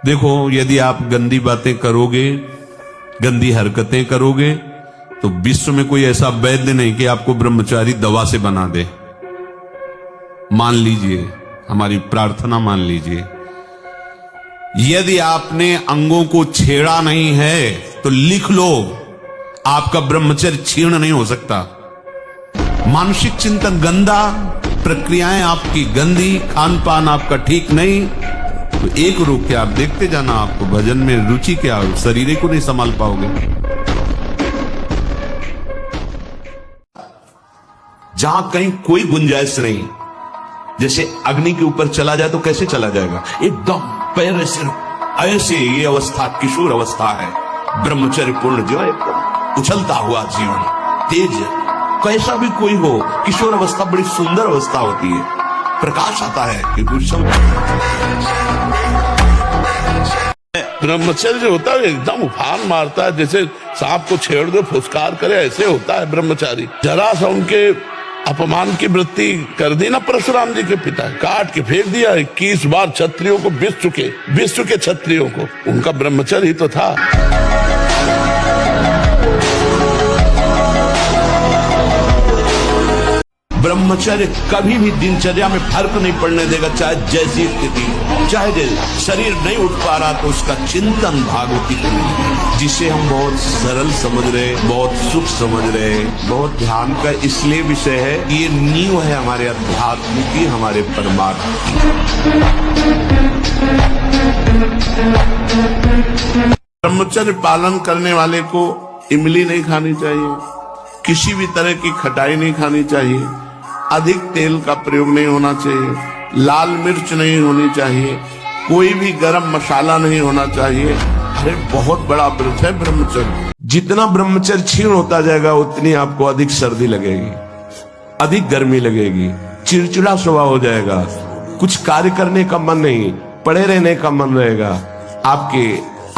देखो, यदि आप गंदी बातें करोगे, गंदी हरकतें करोगे, तो विश्व में कोई ऐसा वैद्य नहीं कि आपको ब्रह्मचारी दवा से बना दे। मान लीजिए, हमारी प्रार्थना मान लीजिए, यदि आपने अंगों को छेड़ा नहीं है तो लिख लो, आपका ब्रह्मचर्य क्षीण नहीं हो सकता। मानसिक चिंतन गंदा, प्रक्रियाएं आपकी गंदी, खान पान आपका ठीक नहीं, तो एक रोक के आप देखते जाना, आपको भजन में रुचि क्या हो, शरीर को नहीं संभाल पाओगे। जहां कहीं कोई गुंजाइश नहीं, जैसे अग्नि के ऊपर चला जाए तो कैसे चला जाएगा, एकदम पैर ऐसे ये अवस्था किशोर अवस्था है। ब्रह्मचर्य पूर्ण जो है, उछलता हुआ जीवन, तेज, कैसा भी कोई हो, किशोर अवस्था बड़ी सुंदर अवस्था होती है, प्रकाश आता है कि ब्रह्मचर्य जो होता है एकदम उफान मारता है, जैसे सांप को छेड़ दो फुसकार करे, ऐसे होता है ब्रह्मचारी। जरा सा उनके अपमान की वृत्ति कर दी ना परशुराम जी के पिता, काट के फेंक दिया। 21 बार क्षत्रियों को विश्व के क्षत्रियों को, उनका ब्रह्मचर्य ही तो था। ब्रह्मचर्य कभी भी दिनचर्या में फर्क नहीं पड़ने देगा, चाहे जैसी स्थिति, चाहे शरीर नहीं उठ पा रहा तो उसका चिंतन भागवती करनी, जिसे हम बहुत सरल समझ रहे, बहुत सुख समझ रहे, बहुत ध्यान का इसलिए विषय है, ये नींव है हमारे अध्यात्म की, हमारे परमात्मा की। ब्रह्मचर्य पालन करने वाले को इमली नहीं खानी चाहिए, किसी भी तरह की खटाई नहीं खानी चाहिए, अधिक तेल का प्रयोग नहीं होना चाहिए, लाल मिर्च नहीं होनी चाहिए, कोई भी गरम मसाला नहीं होना चाहिए। अरे बहुत बड़ा व्रत है ब्रह्मचर्य। जितना ब्रह्मचर्य क्षीण होता जाएगा उतनी आपको अधिक सर्दी लगेगी, अधिक गर्मी लगेगी, चिड़चिड़ा स्वभाव हो जाएगा, कुछ कार्य करने का मन नहीं, पड़े रहने का मन रहेगा, आपके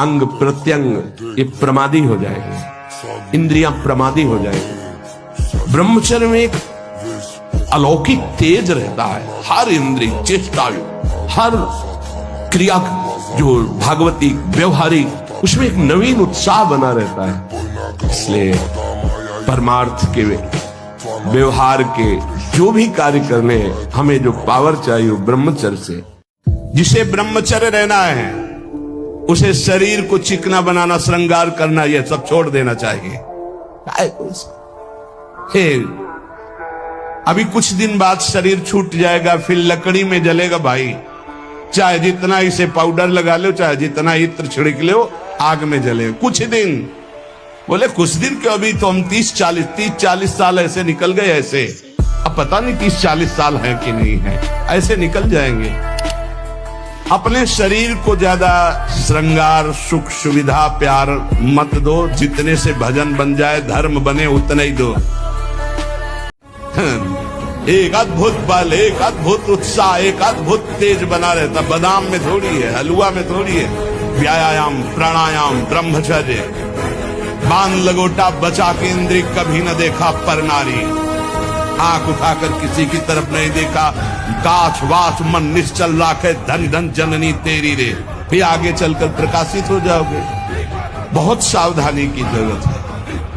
अंग प्रत्यंग ये प्रमादी हो जाएंगे, इंद्रियां प्रमादी हो जाएंगी। ब्रह्मचर्य में एक अलौकिक तेज रहता है, हर इंद्रिय, चेष्टा, हर क्रिया जो भागवती व्यवहारिक, उसमें एक नवीन उत्साह बना रहता है। इसलिए परमार्थ के व्यवहार के जो भी कार्य करने हैं, हमें जो पावर चाहिए वो ब्रह्मचर्य से। जिसे ब्रह्मचर्य रहना है उसे शरीर को चिकना बनाना, श्रृंगार करना, यह सब छोड़ देना चाहिए। अभी कुछ दिन बाद शरीर छूट जाएगा, फिर लकड़ी में जलेगा भाई, चाहे जितना इसे पाउडर लगा लो, चाहे जितना इत्र छिड़क लो, आग में जलेगा कुछ दिन। बोले कुछ दिन क्यों, अभी तो हम 30-40 साल ऐसे निकल गए, ऐसे अब पता नहीं 30-40 साल है कि नहीं है, ऐसे निकल जाएंगे। अपने शरीर को ज्यादा श्रृंगार, सुख, सुविधा, प्यार मत दो, जितने से भजन बन जाए, धर्म बने, उतना ही दो। एक अद्भुत बल, एक अद्भुत उत्साह, एक अद्भुत तेज बना रहता, बादाम में थोड़ी है, हलवा में थोड़ी है। व्यायाम, प्राणायाम, ब्रह्मचर्य, बांध लगोटा बचा के इंद्रिय कभी न देखा पर नारी, आंख उठाकर किसी की तरफ नहीं देखा, काछ वाच मन निश्चल राखे, धन धन जननी तेरी रे, फिर आगे चलकर प्रकाशित हो जाओगे। बहुत सावधानी की जरूरत है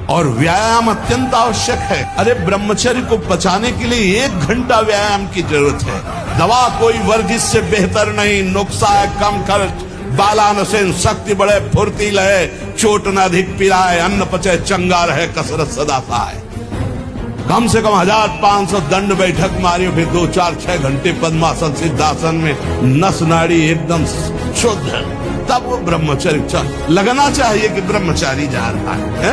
और व्यायाम अत्यंत आवश्यक है। अरे ब्रह्मचर्य को बचाने के लिए 1 घंटा व्यायाम की जरूरत है। दवा कोई वर्जिश से बेहतर नहीं, नुस्खा है कम खर्च, बालानसेन शक्ति बढ़े, फुर्ती लहे, चोट न अधिक पिलाए, अन्न पचे चंगा रहे, कसरत सदा पाए। कम से कम 1500 दंड बैठक मारियो, फिर 2-4-6 घंटे पद्मासन सिद्धासन में नस नाड़ी एकदम शुद्ध है, तब वो ब्रह्मचर्य लगना चाहिए कि ब्रह्मचारी जा रहा है।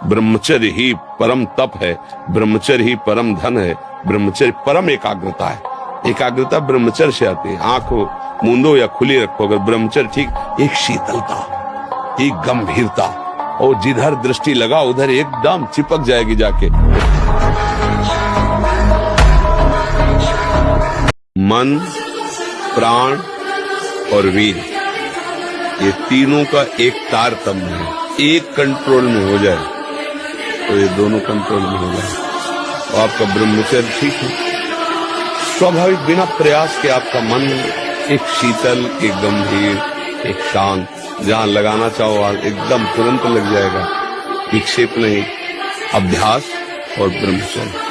ब्रह्मचर्य ही परम तप है, ब्रह्मचर्य ही परम धन है, ब्रह्मचर्य परम एकाग्रता है। एकाग्रता ब्रह्मचर्य से आती है। आंखों मूंदो या खुली रखो, अगर ब्रह्मचर्य ठीक, एक शीतलता, एक गंभीरता, और जिधर दृष्टि लगा उधर एकदम चिपक जाएगी जाके। मन, प्राण और वीर, ये तीनों का एक तारतम्य है। एक कंट्रोल में हो जाए तो ये दोनों कंट्रोल में हो जाए तो आपका ब्रह्मचर्य ठीक है। स्वाभाविक बिना प्रयास के आपका मन एक शीतल, एक गंभीर, एक शांत, जहां लगाना चाहो एकदम तुरंत लग जाएगा। विक्षेप नहीं, अभ्यास और ब्रह्मचर्य।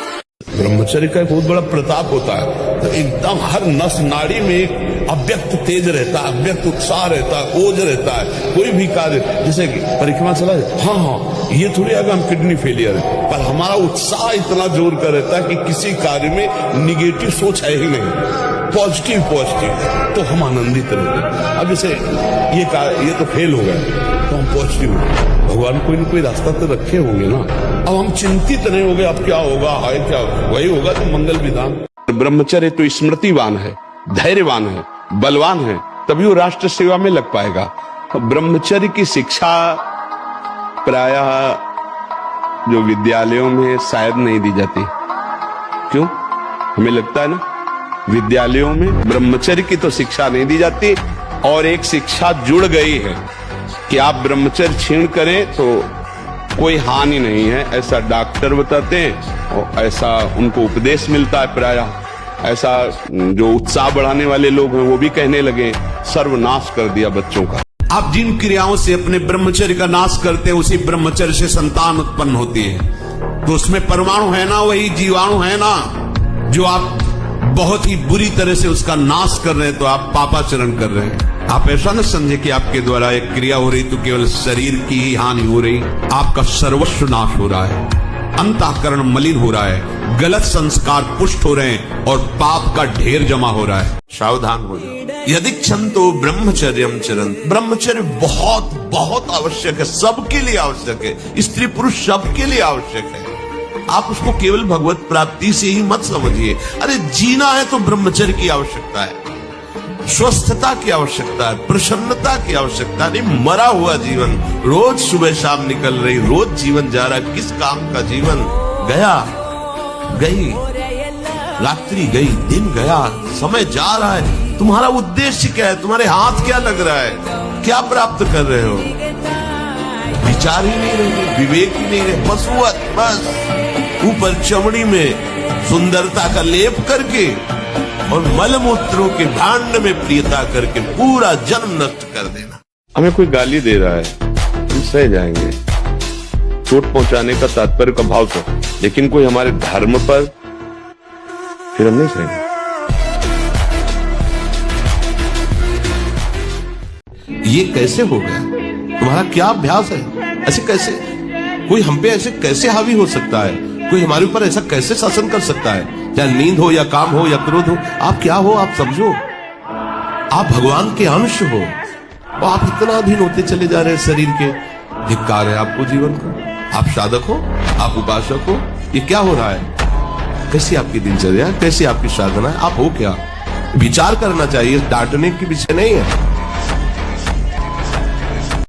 ब्रह्मचर्य का एक बहुत बड़ा प्रताप होता है, तो एकदम हर नस नाड़ी में एक अव्यक्त तेज रहता है, अव्यक्त उत्साह रहता है, ओज रहता है। कोई भी कार्य, जैसे कि परिक्रमा चला जाए, हाँ ये थोड़ी अगर हम किडनी फेलियर है, पर हमारा उत्साह इतना जोर का रहता है कि किसी कार्य में निगेटिव सोच है ही नहीं, पॉजिटिव तो हम आनंदित रहते। अब जैसे ये तो फेल हो गया तो हम पॉजिटिव, भगवान कोई न कोई रास्ता तो रखे होंगे ना। अब हम चिंतित नहीं हो गए अब क्या होगा, हाय क्या होगा, वही होगा तो मंगल विधान। ब्रह्मचर्य तो स्मृतिवान है, धैर्यवान है, बलवान है, तभी वो राष्ट्र सेवा में लग पाएगा। ब्रह्मचर्य की शिक्षा प्रायः जो विद्यालयों में शायद नहीं दी जाती। क्यों? हमें लगता है ना विद्यालयों में ब्रह्मचर्य की तो शिक्षा नहीं दी जाती, और एक शिक्षा जुड़ गई है कि आप ब्रह्मचर्य छीण करें तो कोई हानि नहीं है, ऐसा डॉक्टर बताते हैं और ऐसा उनको उपदेश मिलता है। प्रायः ऐसा जो उत्साह बढ़ाने वाले लोग हैं वो भी कहने लगे, सर्वनाश कर दिया बच्चों का। आप जिन क्रियाओं से अपने ब्रह्मचर्य का नाश करते हैं, उसी ब्रह्मचर्य से संतान उत्पन्न होती है। तो उसमें परमाणु है ना, वही जीवाणु है ना, जो आप बहुत ही बुरी तरह से उसका नाश कर रहे हैं, तो आप पापाचरण कर रहे हैं। आप ऐसा न समझे कि आपके द्वारा एक क्रिया हो रही तो केवल शरीर की ही हानि हो रही, आपका सर्वस्व नाश हो रहा है, अंतःकरण मलिन हो रहा है, गलत संस्कार पुष्ट हो रहे हैं और पाप का ढेर जमा हो रहा है। सावधान हो जाओ। यदि क्षंतो ब्रह्मचर्यम चरन, ब्रह्मचर्य बहुत बहुत आवश्यक है, सबके लिए आवश्यक है, स्त्री पुरुष सबके लिए आवश्यक है। आप उसको केवल भगवत प्राप्ति से ही मत समझिए। अरे जीना है तो ब्रह्मचर्य की आवश्यकता है, स्वस्थता की आवश्यकता है, प्रसन्नता की आवश्यकता नहीं। मरा हुआ जीवन, रोज सुबह शाम निकल रही, रोज जीवन जा रहा है, किस काम का जीवन? गया, गई रात्रि, गई दिन, गया समय जा रहा है। तुम्हारा उद्देश्य क्या है? तुम्हारे हाथ क्या लग रहा है? क्या प्राप्त कर रहे हो? विचार ही नहीं रहे, विवेक ही नहीं रहे, पशुवत बस ऊपर चमड़ी में सुंदरता का लेप करके और मलमूत्रों के भांड में प्रियता करके पूरा जन्म नष्ट कर देना। हमें कोई गाली दे रहा है, हम सह जाएंगे, चोट पहुंचाने का तात्पर्य का भाव तो, लेकिन कोई हमारे धर्म पर, फिर हम नहीं सहेंगे। ये कैसे हो गया? तुम्हारा क्या अभ्यास है? ऐसे कैसे कोई हम पे ऐसे कैसे हावी हो सकता है? कोई हमारे ऊपर ऐसा कैसे शासन कर सकता है? चाहे नींद हो या काम हो या क्रोध हो, आप क्या हो? आप समझो, आप भगवान के अंश हो और आप इतना अधीन होते चले जा रहे हैं शरीर के। धिक्कार है आपको जीवन को। आप साधक हो, आप उपासक हो, ये क्या हो रहा है? कैसी आपकी दिनचर्या, कैसी आपकी साधना है? आप हो क्या? विचार करना चाहिए, डांटने की विषय नहीं है।